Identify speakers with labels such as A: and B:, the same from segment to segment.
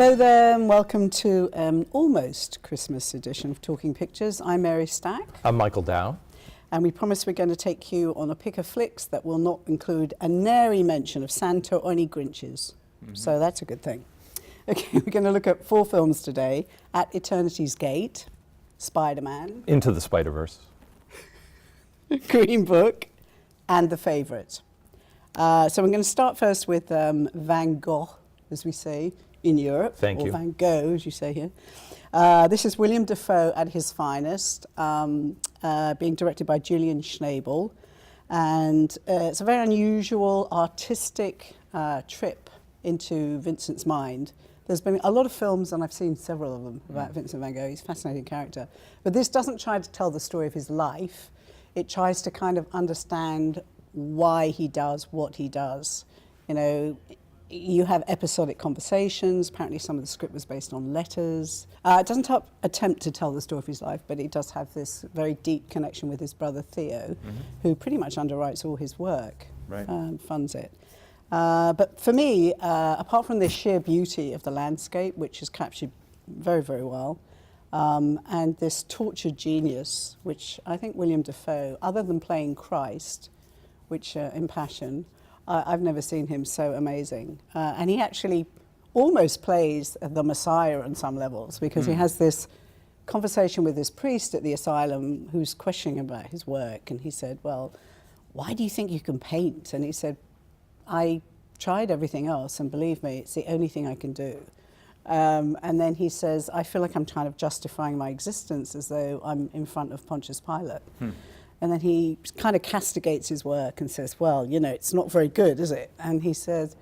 A: Hello there, and welcome to almost Christmas edition of Talking Pictures. I'm Mary Stack.
B: I'm Michael Dow.
A: And we promise we're going to take you on a pick of flicks that will not include a nary mention of Santa or any Grinches. So that's a good thing. Okay, we're going to look at 4 films today. At Eternity's Gate, Spider-Man,
B: Into the Spider-Verse.
A: Green Book, and The Favourite. So we're going to start first with Van Gogh, as we say in Europe.
B: Thank you.
A: Or Van Gogh, as you say here. This is William Dafoe at his finest, being directed by Julian Schnabel. And it's a very unusual artistic trip into Vincent's mind. There's been a lot of films, and I've seen several of them, about Vincent van Gogh. He's a fascinating character. But this doesn't try to tell the story of his life. It tries to kind of understand why he does what he does. You know, you have episodic conversations. Apparently some of the script was based on letters. It doesn't attempt to tell the story of his life, but it does have this very deep connection with his brother Theo, who pretty much underwrites all his work, funds it. But for me, apart from the sheer beauty of the landscape, which is captured very, very well, and this tortured genius, which I think William Dafoe, other than playing Christ, which in Passion, I've never seen him so amazing. And he actually almost plays the Messiah on some levels, because he has this conversation with this priest at the asylum who's questioning about his work. And he said, well, why do you think you can paint? And he said, I tried everything else, and believe me, it's the only thing I can do. And then he says, I feel like I'm kind of justifying my existence as though I'm in front of Pontius Pilate. And then he kind of castigates his work and says, well, you know, it's not very good, is it? And he says,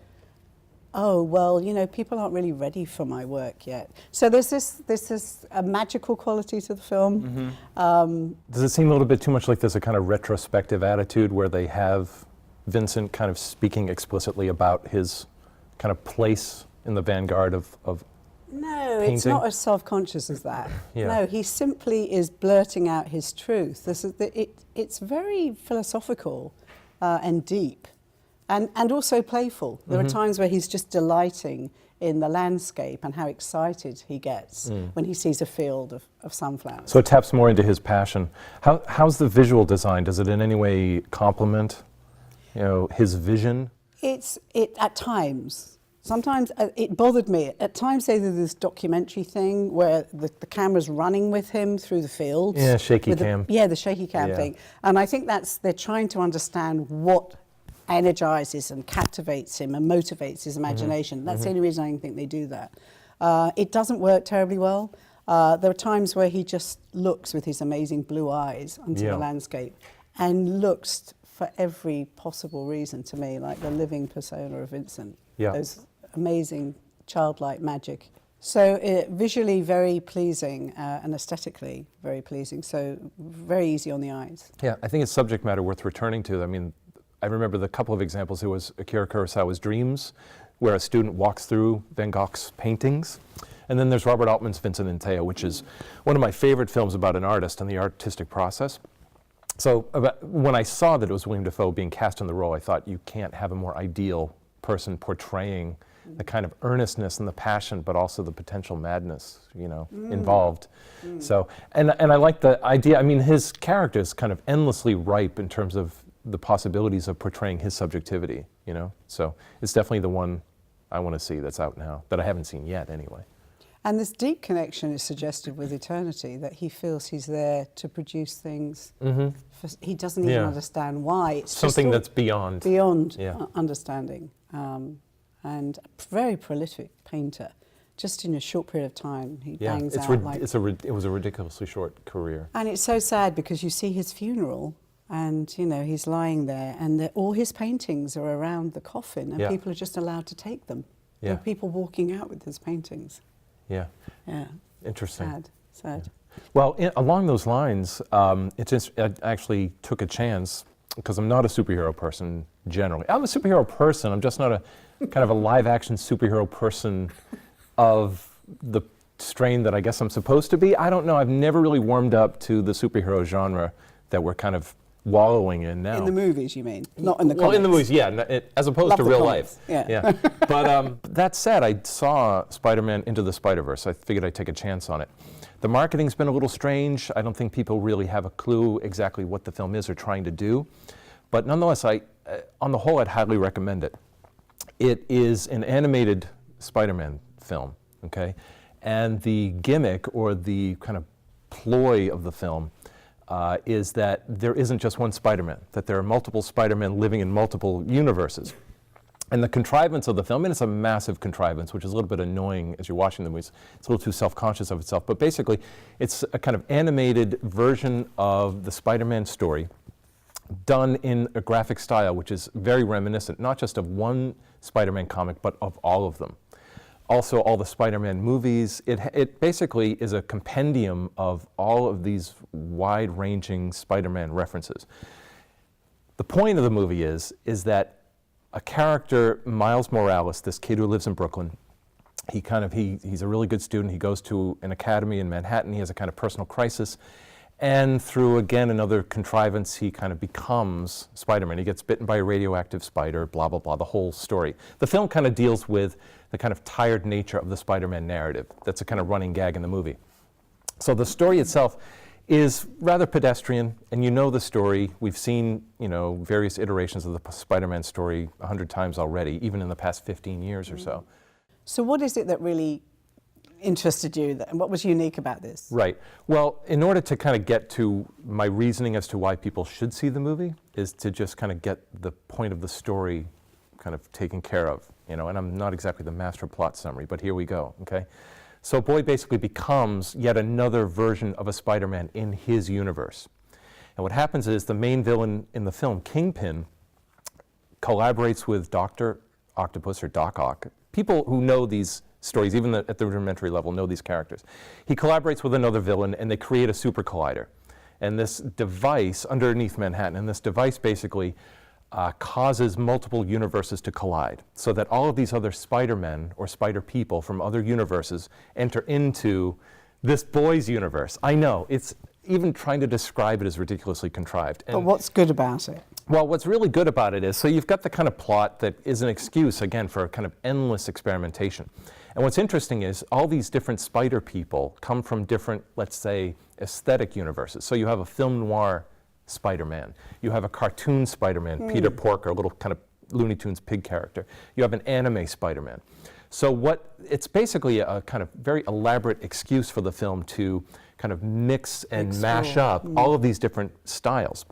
A: oh, well, you know, people aren't really ready for my work yet. So there's this a magical quality to the film.
B: Does it seem a little bit too much like there's a kind of retrospective attitude where they have Vincent kind of speaking explicitly about his kind of place in the vanguard of
A: No,
B: painting?
A: It's not as self-conscious as that.
B: Yeah.
A: No, he simply is blurting out his truth. It's very philosophical and deep, and also playful. There are times where he's just delighting in the landscape and how excited he gets when he sees a field of sunflowers.
B: So it taps more into his passion. How's the visual design? Does it in any way complement, you know, his vision?
A: It at times. Sometimes it bothered me. At times they do this documentary thing where the camera's running with him through the fields.
B: Yeah, shaky cam.
A: The shaky cam thing. And I think they're trying to understand what energizes and captivates him and motivates his imagination. That's the only reason I think they do that. It doesn't work terribly well. There are times where he just looks with his amazing blue eyes onto the landscape and looks for every possible reason, to me, like the living persona of Vincent.
B: Yeah.
A: Those amazing childlike magic. So visually very pleasing and aesthetically very pleasing, so very easy on the eyes.
B: Yeah, I think it's subject matter worth returning to. I mean, I remember the couple of examples. There was Akira Kurosawa's Dreams, where a student walks through Van Gogh's paintings. And then there's Robert Altman's Vincent and Theo, which is one of my favorite films about an artist and the artistic process. So when I saw that it was William Dafoe being cast in the role, I thought, you can't have a more ideal person portraying the kind of earnestness and the passion, but also the potential madness, you know, involved. So, and I like the idea. I mean, his character is kind of endlessly ripe in terms of the possibilities of portraying his subjectivity, you know. So it's definitely the one I want to see that's out now, that I haven't seen yet anyway.
A: And this deep connection is suggested with Eternity, that he feels he's there to produce things. He doesn't even understand why. It's
B: something
A: just
B: that's beyond
A: understanding. And a very prolific painter. Just in a short period of time, he bangs out like...
B: it was a ridiculously short career.
A: And it's so sad because you see his funeral, and you know he's lying there, and all his paintings are around the coffin, and people are just allowed to take them. There are people walking out with his paintings.
B: Yeah.
A: Yeah.
B: Interesting.
A: Sad.
B: Yeah. Well, along those lines, I actually took a chance, because I'm not a superhero person generally. I'm a superhero person. I'm just not a kind of a live-action superhero person of the strain that I guess I'm supposed to be. I don't know. I've never really warmed up to the superhero genre that we're kind of wallowing in now.
A: In the movies, you mean? Not in the comics?
B: Well, in the movies, yeah, as opposed
A: Love
B: to
A: the
B: real
A: comics,
B: life.
A: yeah.
B: But that said, I saw Spider-Man Into the Spider-Verse. I figured I'd take a chance on it. The marketing's been a little strange. I don't think people really have a clue exactly what the film is or trying to do. But nonetheless, on the whole, I'd highly recommend it. It is an animated Spider-Man film, okay? And the gimmick or the kind of ploy of the film is that there isn't just one Spider-Man, that there are multiple Spider-Men living in multiple universes. And the contrivance of the film, and it's a massive contrivance, which is a little bit annoying as you're watching the movies. It's a little too self-conscious of itself. But basically, it's a kind of animated version of the Spider-Man story done in a graphic style, which is very reminiscent, not just of one Spider-Man comic, but of all of them. Also, all the Spider-Man movies. It basically is a compendium of all of these wide-ranging Spider-Man references. The point of the movie is that a character, Miles Morales, this kid who lives in Brooklyn, he's a really good student. He goes to an academy in Manhattan. He has a kind of personal crisis. And through, again, another contrivance, he kind of becomes Spider-Man. He gets bitten by a radioactive spider, blah, blah, blah, the whole story. The film kind of deals with the kind of tired nature of the Spider-Man narrative. That's a kind of running gag in the movie. So the story itself is rather pedestrian, and you know the story. We've seen, various iterations of the Spider-Man story 100 times already, even in the past 15 years or so.
A: So what is it that really interested you, and what was unique about this?
B: Right. Well, in order to kind of get to my reasoning as to why people should see the movie, is to just kind of get the point of the story kind of taken care of, and I'm not exactly the master plot summary, but here we go, okay? So Boyd basically becomes yet another version of a Spider-Man in his universe. And what happens is the main villain in the film, Kingpin, collaborates with Dr. Octopus, or Doc Ock. People who know these stories, even at the rudimentary level, know these characters. He collaborates with another villain, and they create a super collider. And this device underneath Manhattan, and this device basically causes multiple universes to collide, so that all of these other Spider-Men or Spider-People from other universes enter into this boy's universe. I know, it's even trying to describe it is ridiculously contrived.
A: But what's good about it?
B: Well, what's really good about it is, so you've got the kind of plot that is an excuse, again, for a kind of endless experimentation. And what's interesting is all these different Spider people come from different, let's say, aesthetic universes. So you have a film noir Spider-Man. You have a cartoon Spider-Man, Peter Porker, a little kind of Looney Tunes pig character. You have an anime Spider-Man. So it's basically a kind of very elaborate excuse for the film to kind of mix and mash up all of these different styles.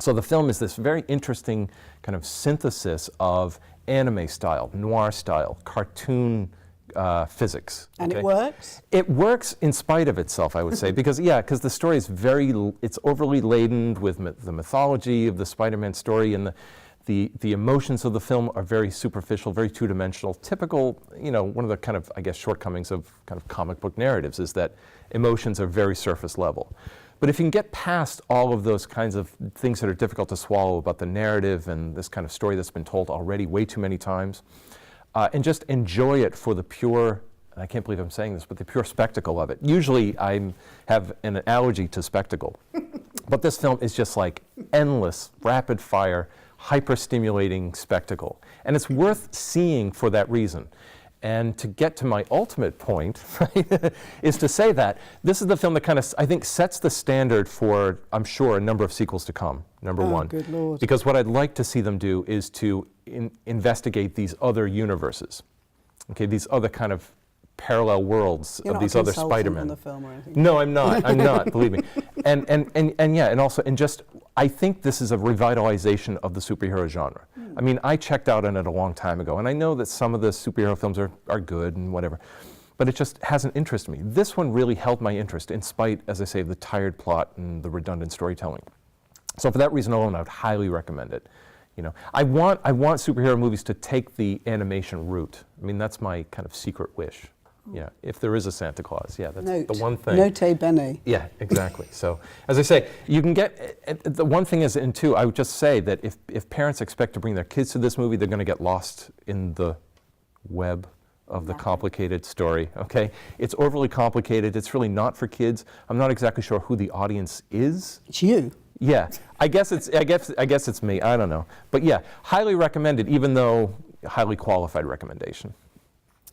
B: So the film is this very interesting kind of synthesis of anime style, noir style, cartoon physics.
A: And it works?
B: It works in spite of itself, I would say, because the story is it's overly laden with the mythology of the Spider-Man story, and the emotions of the film are very superficial, very two-dimensional. Typical, one of the kind of, I guess, shortcomings of kind of comic book narratives is that emotions are very surface level. But if you can get past all of those kinds of things that are difficult to swallow about the narrative and this kind of story that's been told already way too many times, and just enjoy it for the pure, and I can't believe I'm saying this, but the pure spectacle of it. Usually I have an allergy to spectacle, but this film is just like endless, rapid fire, hyper-stimulating spectacle. And it's worth seeing for that reason. And to get to my ultimate point, right, is to say that this is the film that kind of, I think, sets the standard for, I'm sure, a number of sequels to come, number one.
A: Good Lord.
B: Because what I'd like to see them do is to investigate these other universes, okay, these other kind of parallel worlds of these other Spider-Men.
A: On the film or anything.
B: No, I'm not, believe me. And just, I think this is a revitalization of the superhero genre. I mean, I checked out on it a long time ago, and I know that some of the superhero films are good and whatever, but it just hasn't interested me. This one really held my interest in spite, as I say, of the tired plot and the redundant storytelling. So for that reason alone, I would highly recommend it. I want superhero movies to take the animation route. I mean, that's my kind of secret wish. Yeah, if there is a Santa Claus, that's the one thing.
A: Note bene.
B: Yeah, exactly. So, as I say, you can get, the one thing is, and two, I would just say that if parents expect to bring their kids to this movie, they're going to get lost in the web of the complicated story, okay? It's overly complicated. It's really not for kids. I'm not exactly sure who the audience is.
A: It's you.
B: Yeah, I guess it's me. I don't know, but yeah, highly recommended. Even though highly qualified recommendation.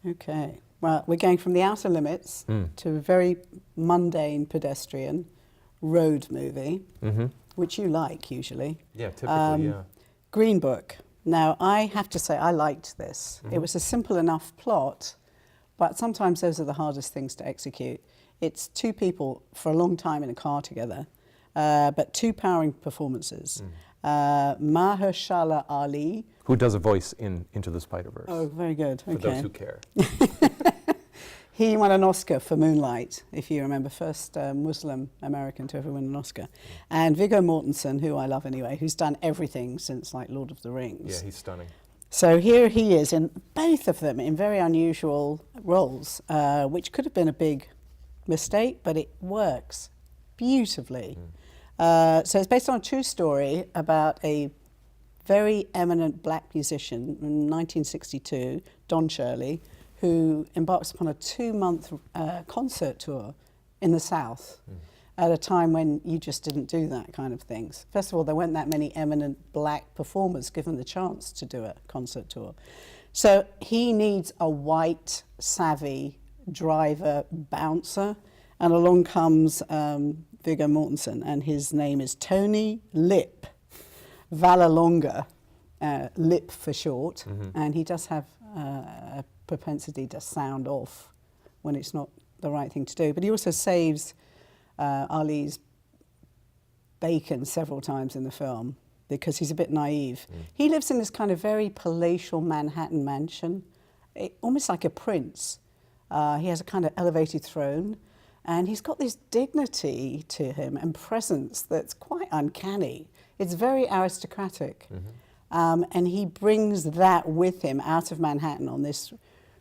A: Okay. Well, we're going from the outer limits to a very mundane pedestrian road movie, which you like usually.
B: Yeah, typically, yeah.
A: Green Book. Now, I have to say I liked this. It was a simple enough plot, but sometimes those are the hardest things to execute. It's two people for a long time in a car together, but two powering performances. Mahershala Ali.
B: Who does a voice in Into the Spider-Verse?
A: Oh, very good.
B: For those who care.
A: He won an Oscar for Moonlight, if you remember, first Muslim American to ever win an Oscar. And Viggo Mortensen, who I love anyway, who's done everything since like Lord of the Rings.
B: Yeah, he's stunning.
A: So here he is in both of them in very unusual roles, which could have been a big mistake, but it works beautifully. So it's based on a true story about a very eminent black musician in 1962, Don Shirley, who embarks upon a 2-month concert tour in the South at a time when you just didn't do that kind of things. First of all, there weren't that many eminent black performers given the chance to do a concert tour. So he needs a white, savvy driver bouncer, and along comes Viggo Mortensen, and his name is Tony Lip Vallelonga, Lip for short, and he does have a propensity to sound off when it's not the right thing to do. But he also saves Ali's bacon several times in the film because he's a bit naive. He lives in this kind of very palatial Manhattan mansion, almost like a prince. He has a kind of elevated throne, and he's got this dignity to him and presence that's quite uncanny. It's very aristocratic. And he brings that with him out of Manhattan on this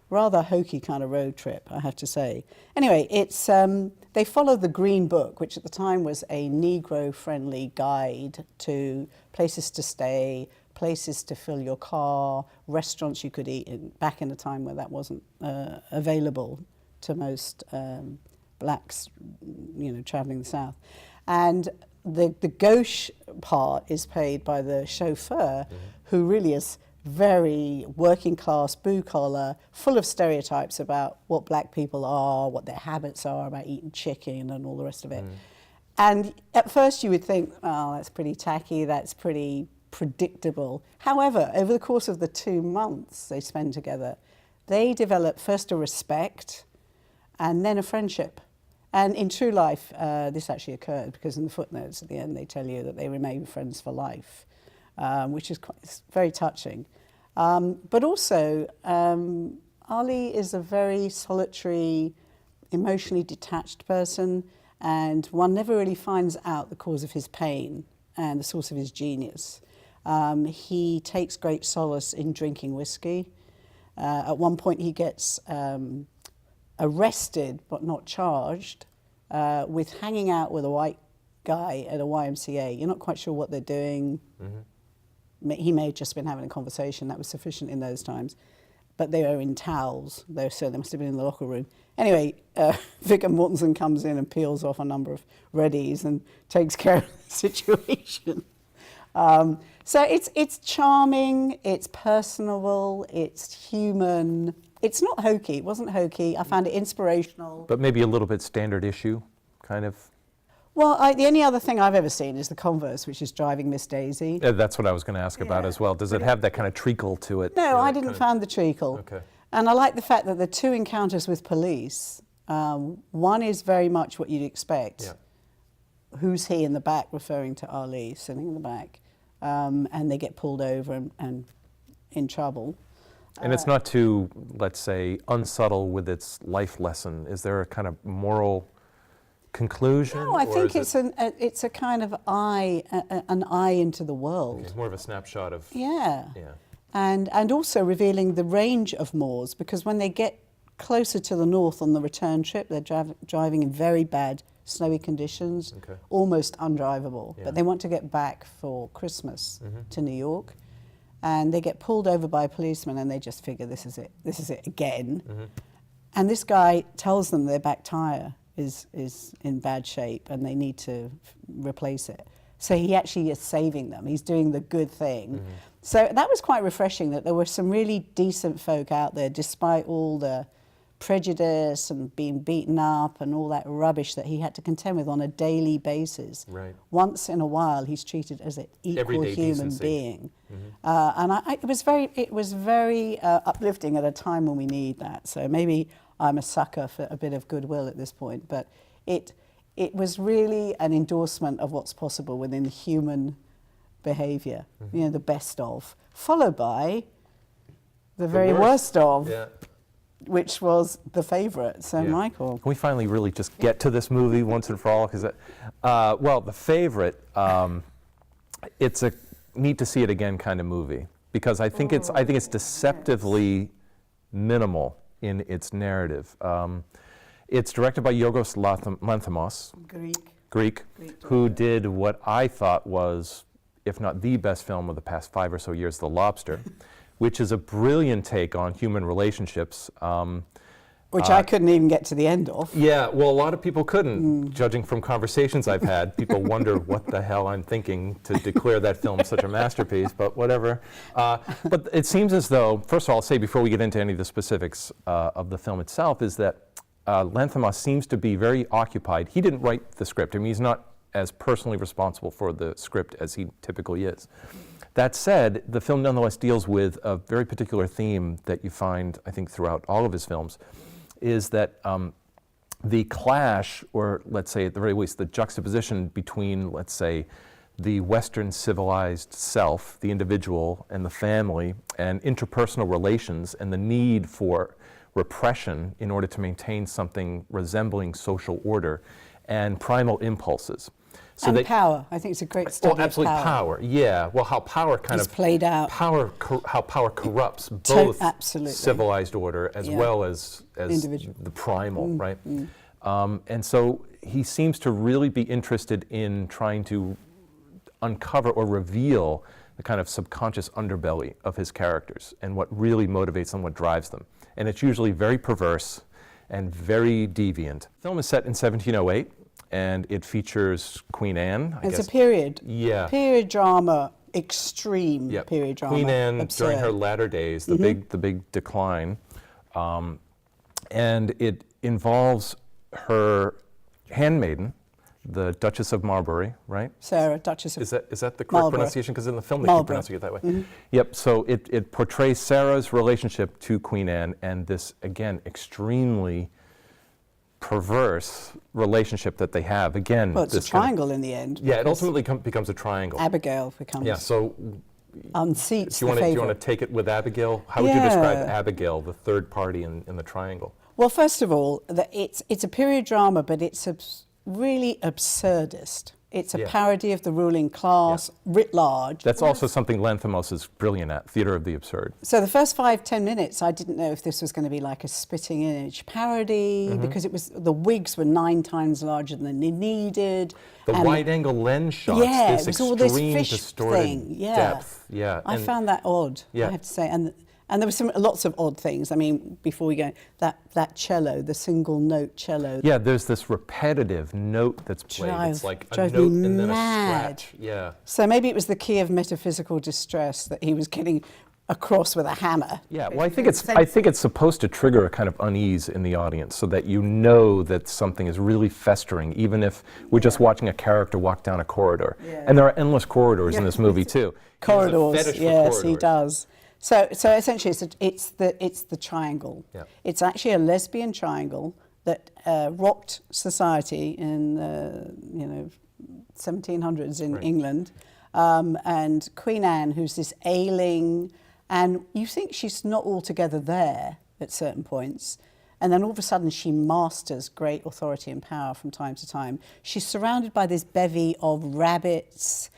A: rather hokey kind of road trip, I have to say. Anyway, it's they follow the Green Book, which at the time was a Negro-friendly guide to places to stay, places to fill your car, restaurants you could eat in, back in a time where that wasn't available to most blacks, you know, traveling the South. And the gauche part is played by the chauffeur, who really is very working class, blue collar, full of stereotypes about what black people are, what their habits are about eating chicken and all the rest of it. And at first you would think, oh, that's pretty tacky, that's pretty predictable. However, over the course of the 2 months they spend together, they develop first a respect and then a friendship. And in true life, this actually occurred, because in the footnotes at the end they tell you that they remain friends for life, which is it's very touching. But also, Ali is a very solitary, emotionally detached person, and one never really finds out the cause of his pain and the source of his genius. He takes great solace in drinking whiskey. At one point he gets arrested but not charged with hanging out with a white guy at a YMCA. You're not quite sure what they're doing. He may have just been having a conversation. That was sufficient in those times. But they were in towels, so they must have been in the locker room. Anyway, Viggo Mortensen comes in and peels off a number of Reddies and takes care of the situation. So it's charming, it's personable, it's human. It's not hokey. It wasn't hokey. I found it inspirational.
B: But maybe a little bit standard issue, kind of.
A: Well, the only other thing I've ever seen is the Converse, which is Driving Miss Daisy.
B: That's what I was going to ask about as well. Does it have that kind of treacle to it?
A: No, I didn't find the treacle.
B: Okay.
A: And I like the fact that the two encounters with police, one is very much what you'd expect.
B: Yeah.
A: Who's he in the back, referring to Ali, sitting in the back. And they get pulled over and in trouble.
B: And it's not too, let's say, unsubtle with its life lesson. Is there a kind of moral conclusion?
A: No, I think it's a kind of an eye into the world.
B: It's more of a snapshot of...
A: Yeah.
B: Yeah.
A: And also revealing the range of Moors, because when they get closer to the north on the return trip, they're driving in very bad snowy conditions, almost undrivable.
B: Yeah.
A: But they want to get back for Christmas to New York. And they get pulled over by a policeman, and they just figure, this is it again. And this guy tells them their back tire is in bad shape and they need to replace it. So he actually is saving them. He's doing the good thing. So that was quite refreshing, that there were some really decent folk out there, despite all the prejudice and being beaten up and all that rubbish that he had to contend with on a daily basis.
B: Right.
A: Once in a while, he's treated as an equal
B: Everyday
A: human
B: decency.
A: being. And it was very uplifting at a time when we need that. So maybe I'm a sucker for a bit of goodwill at this point, but it was really an endorsement of what's possible within human behaviour, you know, the best of, followed by the very worst of,
B: Yeah.
A: which was The Favourite. So,
B: Yeah.
A: Michael.
B: Can we finally really just get to this movie once and for all? Because, well, The Favourite, it's a need to see it again kind of movie, because I think it's deceptively minimal in its narrative. It's directed by Yorgos Lanthimos, Greek, who did what I thought was, if not the best film of the past 5 or so years, The Lobster, which is a brilliant take on human relationships.
A: Which I couldn't even get to the end of.
B: Yeah, well, a lot of people couldn't, judging from conversations I've had. People wonder what the hell I'm thinking to declare that film such a masterpiece, but whatever. But it seems as though, first of all, I'll say before we get into any of the specifics of the film itself, is that Lanthimos seems to be very occupied. He didn't write the script. I mean, he's not as personally responsible for the script as he typically is. That said, the film nonetheless deals with a very particular theme that you find, I think, throughout all of his films, is that the clash, or let's say at the very least, the juxtaposition between, let's say, the Western civilized self, the individual and the family, and interpersonal relations, and the need for repression in order to maintain something resembling social order, and primal impulses. So
A: and power. I think it's a great study
B: Oh, absolutely,
A: of
B: power. Yeah. Well, how power kind
A: It's
B: of
A: played out.
B: how power corrupts both
A: absolutely.
B: civilized order as well as
A: individual.
B: the primal, right? And so he seems to really be interested in trying to uncover or reveal the kind of subconscious underbelly of his characters and what really motivates them, what drives them. And it's usually very perverse and very deviant. The film is set in 1708. And it features Queen Anne.
A: It's a period.
B: Yeah.
A: Period drama, extreme period drama.
B: Queen Anne
A: absurd.
B: during her latter days, the big decline, and it involves her handmaiden, the Duchess of Marlborough, right?
A: Sarah, Duchess of
B: Is that the correct
A: Marlborough.
B: pronunciation? Because in the film they
A: Marlborough.
B: keep pronouncing it that way. Yep. So it portrays Sarah's relationship to Queen Anne and this, again, extremely perverse relationship that they have. Again,
A: Well, it's a triangle in the end.
B: Yeah, it ultimately becomes a triangle.
A: Abigail becomes.
B: Yeah. So,
A: unseats
B: do you want to take it with Abigail? How would you describe Abigail, the third party in the triangle?
A: Well, first of all, it's a period drama, but it's really absurdist. It's a parody of the ruling class writ large.
B: That's also something Lanthimos is brilliant at, theater of the absurd.
A: So the first 5-10 minutes, I didn't know if this was going to be like a spitting image parody, because the wigs were 9 times larger than they needed.
B: The wide-angle lens shots,
A: yeah,
B: this
A: it was all
B: extreme
A: this fish
B: distorted
A: thing.
B: depth. Yeah,
A: I found that odd, I have to say. And there were lots of odd things. I mean, before we go, that cello, the single note cello.
B: Yeah, there's this repetitive note that's played. It's like a
A: Drive
B: note
A: me
B: and then a
A: mad.
B: scratch. Yeah.
A: So maybe it was the key of metaphysical distress that he was getting across with a hammer.
B: Yeah, well, I think it's supposed to trigger a kind of unease in the audience, so that you know that something is really festering, even if we're just watching a character walk down a corridor.
A: Yeah.
B: And there are endless corridors in this movie too.
A: Corridors, yes, he
B: corridors.
A: does. So essentially, it's the triangle.
B: Yeah.
A: It's actually a lesbian triangle that rocked society in the 1700s in England, and Queen Anne, who's this ailing, and you think she's not altogether there at certain points, and then all of a sudden she masters great authority and power from time to time. She's surrounded by this bevy of rabbits,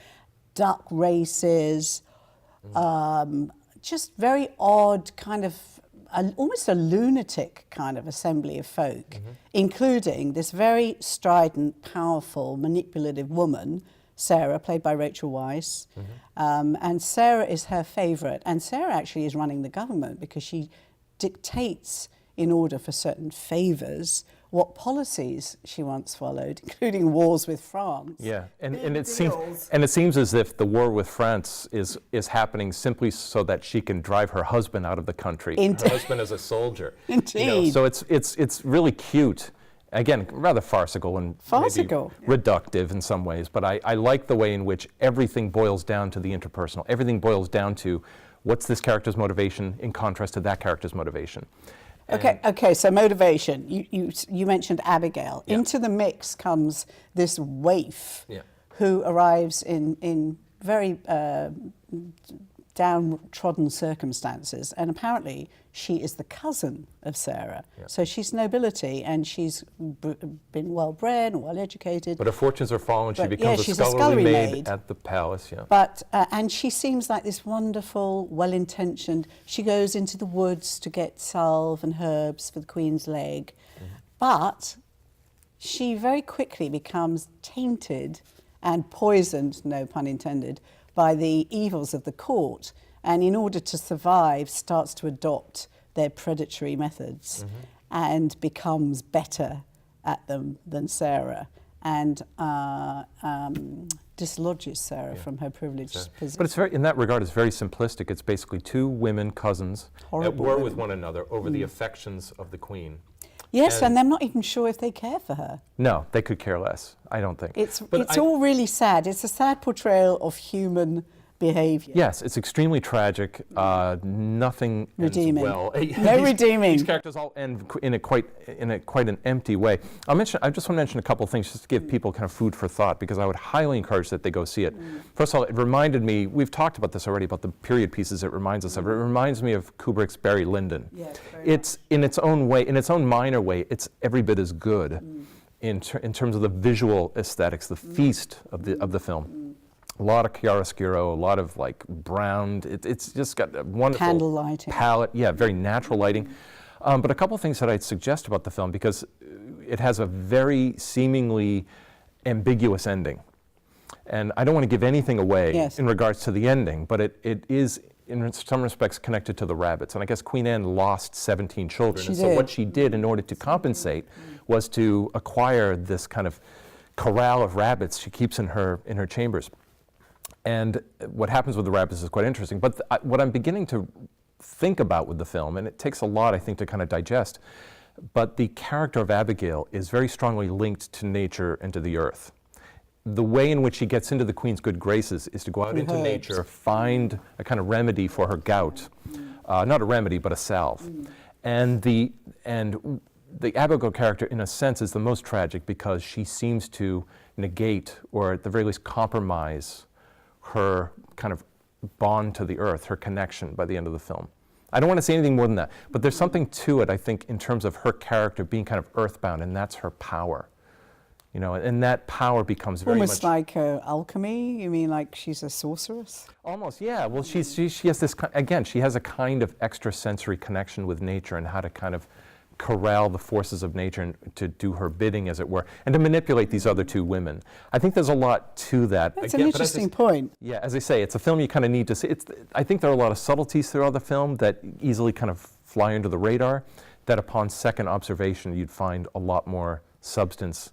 A: duck races. Just very odd kind of, almost a lunatic kind of assembly of folk, including this very strident, powerful, manipulative woman, Sarah, played by Rachel Weisz. And Sarah is her favourite. And Sarah actually is running the government because she dictates, in order for certain favours, what policies she once followed, including wars with France.
B: Yeah, and
A: Big
B: it
A: deals.
B: seems as if the war with France is happening simply so that she can drive her husband out of the country. Her husband is a soldier.
A: Indeed.
B: So it's really cute. Again, rather farcical and maybe reductive in some ways, but I like the way in which everything boils down to the interpersonal. Everything boils down to what's this character's motivation in contrast to that character's motivation.
A: Okay, so motivation. You mentioned Abigail.
B: Yeah.
A: Into the mix comes this waif
B: Yeah.
A: who arrives in very downtrodden circumstances, and apparently she is the cousin of Sarah.
B: Yeah.
A: So she's nobility, and she's been well bred and well educated.
B: But her fortunes are fallen. She
A: But,
B: becomes
A: she's
B: a scullery maid
A: maid.
B: at the palace. Yeah.
A: But and she seems like this wonderful, well-intentioned. She goes into the woods to get salve and herbs for the Queen's leg, but she very quickly becomes tainted and poisoned, no pun intended, by the evils of the court, and in order to survive, starts to adopt their predatory methods and becomes better at them than Sarah, and dislodges Sarah from her privileged position.
B: But it's very, in that regard, it's very simplistic. It's basically two women cousins at
A: Horrible
B: war with
A: women.
B: one another over the affections of the Queen.
A: Yes,
B: And-
A: and I'm not even sure if they care for her.
B: No, they could care less. I don't think.
A: It's
B: But
A: all really sad. It's a sad portrayal of human behaviour.
B: Yes, it's extremely tragic. Nothing
A: Redeeming.
B: ends well.
A: No redeeming.
B: These characters all end in a quite an empty way. I just want to mention a couple of things just to give people kind of food for thought, because I would highly encourage that they go see it. First of all, it reminded me. We've talked about this already, about the period pieces it reminds us of. It reminds me of Kubrick's Barry Lyndon.
A: Yes, very
B: It's in its own way, in its own minor way, it's every bit as good in terms of the visual aesthetics, the feast of the film. A lot of chiaroscuro, a lot of like brown. It's just got a wonderful
A: Candle lighting.
B: palette. Yeah, very natural lighting. But a couple of things that I'd suggest about the film, because it has a very seemingly ambiguous ending. And I don't want to give anything away
A: Yes.
B: in regards to the ending, but it is in some respects connected to the rabbits. And I guess Queen Anne lost 17 children.
A: She
B: and so
A: did.
B: what she did in order to compensate was to acquire this kind of corral of rabbits she keeps in her chambers. And what happens with the rabbits is quite interesting. But what I'm beginning to think about with the film, and it takes a lot, I think, to kind of digest, but the character of Abigail is very strongly linked to nature and to the earth. The way in which she gets into the Queen's good graces is to go out into
A: herbs.
B: nature, find a kind of remedy for her gout. Not a remedy, but a salve. And the Abigail character, in a sense, is the most tragic because she seems to negate, or at the very least compromise, her kind of bond to the earth, her connection by the end of the film. I don't want to say anything more than that, but there's something to it, I think, in terms of her character being kind of earthbound, and that's her power. You know, and that power becomes very
A: Almost
B: much...
A: like alchemy? You mean like she's a sorceress?
B: Almost, yeah. Well, she has this, again, she has a kind of extrasensory connection with nature and how to kind of corral the forces of nature and to do her bidding, as it were, and to manipulate these other two women. I think there's a lot to that.
A: That's
B: Again,
A: an
B: but as
A: interesting point.
B: Yeah, as I say, it's a film you kind of need to see. I think there are a lot of subtleties throughout the film that easily kind of fly under the radar, that upon second observation you'd find a lot more substance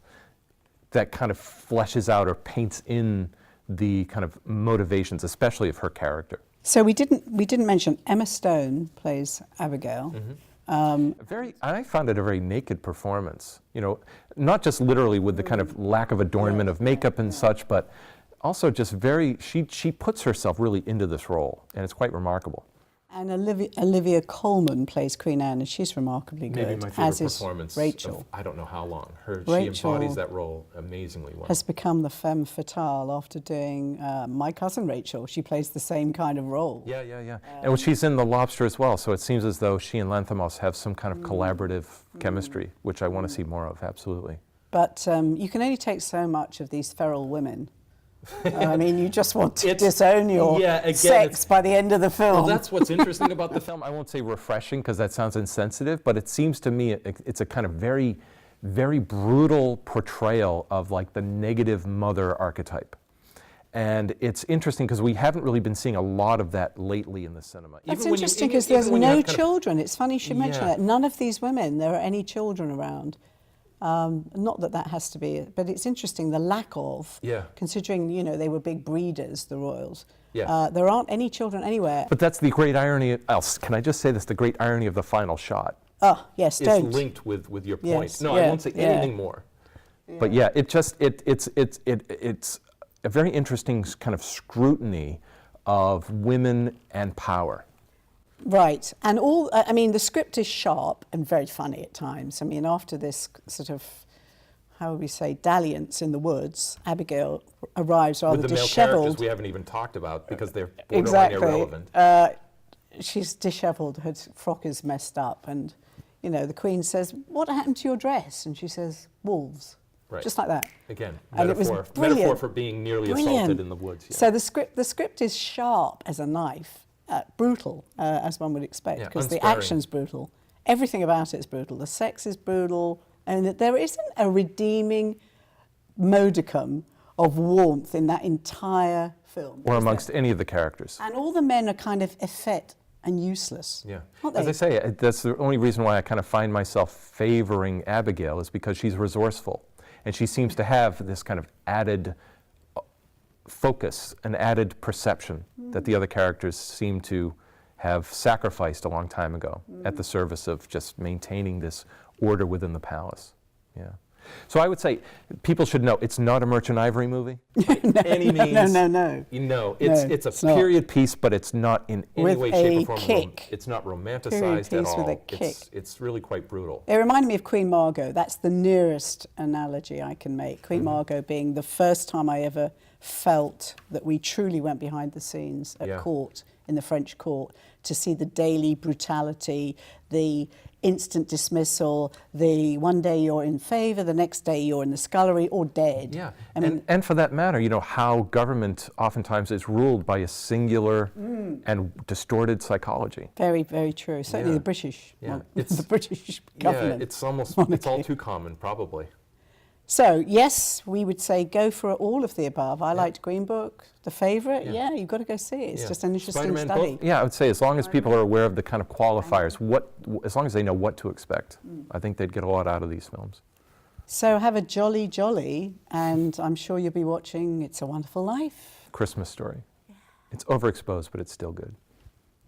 B: that kind of fleshes out or paints in the kind of motivations, especially of her character.
A: So we didn't mention Emma Stone plays Abigail.
B: I found it a very naked performance. You know, not just literally with the kind of lack of adornment of makeup and such, but also just very. She puts herself really into this role, and it's quite remarkable.
A: And Olivia Colman plays Queen Anne, and she's remarkably good.
B: Maybe my favorite
A: as is
B: performance.
A: Rachel.
B: I don't know how long. She
A: Rachel
B: embodies that role amazingly well.
A: has become the femme fatale after doing My Cousin Rachel. She plays the same kind of role.
B: Yeah. And well, she's in The Lobster as well, so it seems as though she and Lanthimos have some kind of collaborative chemistry, which I want to see more of, absolutely.
A: But you can only take so much of these feral women. I mean, you just want to disown your sex by the end of the film.
B: Well, that's what's interesting about the film. I won't say refreshing because that sounds insensitive, but it seems to me it's a kind of very, very brutal portrayal of like the negative mother archetype. And it's interesting because we haven't really been seeing a lot of that lately in the cinema.
A: That's interesting because there's no children. It's funny you should mention that. None of these women, there are any children around. Not that that has to be, but it's interesting the lack of,
B: Yeah.
A: considering, you know, they were big breeders, the royals.
B: Yeah.
A: There aren't any children anywhere.
B: But that's the great irony. Else, can I just say this? The great irony of the final shot
A: Oh, yes,
B: is
A: don't.
B: linked with your point.
A: Yes,
B: No,
A: yeah,
B: I won't say
A: yeah.
B: anything more. But yeah, it's a very interesting kind of scrutiny of women and power.
A: Right, and I mean, the script is sharp and very funny at times. I mean, after this sort of, how would we say, dalliance in the woods, Abigail arrives rather
B: With the male
A: dishevelled.
B: characters we haven't even talked about because they're borderline irrelevant.
A: She's dishevelled, her frock is messed up, and, you know, the Queen says, "What happened to your dress?" And she says, "Wolves."
B: Right.
A: Just like that.
B: Again,
A: And it was
B: metaphor
A: brilliant.
B: for being nearly
A: Brilliant.
B: assaulted in the woods. Yeah.
A: So the script is sharp as a knife, brutal, as one would expect,
B: Yeah,
A: because the
B: unsparing.
A: action's brutal. Everything about it is brutal. The sex is brutal, and there isn't a redeeming modicum of warmth in that entire film.
B: Or
A: is
B: amongst
A: there?
B: any of the characters.
A: And all the men are kind of effete and useless.
B: Yeah.
A: Aren't
B: As
A: they?
B: I say, that's the only reason why I kind of find myself favoring Abigail is because she's resourceful. And she seems to have this kind of added focus, an added perception that the other characters seem to have sacrificed a long time ago at the service of just maintaining this order within the palace. Yeah. So I would say people should know it's not a Merchant Ivory movie. By any means.
A: No.
B: You know, it's
A: it's
B: a
A: not.
B: period piece, but it's not in any
A: With
B: way, shape,
A: a
B: or form.
A: kick.
B: It's not romanticized
A: Period
B: at
A: piece
B: all.
A: with a kick.
B: It's really quite brutal.
A: It reminded me of Queen Margot. That's the nearest analogy I can make. Queen Margot being the first time I ever felt that we truly went behind the scenes at
B: Yeah.
A: court, in the French court, to see the daily brutality, the instant dismissal, the one day you're in favour, the next day you're in the scullery or dead.
B: Yeah,
A: I mean,
B: and for that matter, you know, how government oftentimes is ruled by a singular and distorted psychology.
A: very, very true. Certainly
B: Yeah.
A: the British,
B: Yeah.
A: one-
B: It's-
A: the British government.
B: Yeah, it's all
A: monarchy.
B: too common, probably.
A: So, yes, we would say go for all of the above. I liked Green Book. The favourite,
B: Yeah.
A: you've got to go see it. It's
B: Yeah.
A: just an interesting
B: Spider-Man
A: study.
B: both? Yeah, I would say as long as people are aware of the kind of qualifiers, as long as they know what to expect, I think they'd get a lot out of these films.
A: So have a jolly, and I'm sure you'll be watching It's a Wonderful Life.
B: Christmas Story. It's overexposed, but it's still good.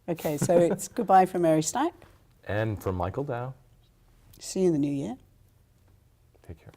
A: Okay, so it's goodbye from Mary Stack.
B: And from Michael Dow,
A: See you in the new year.
B: take care.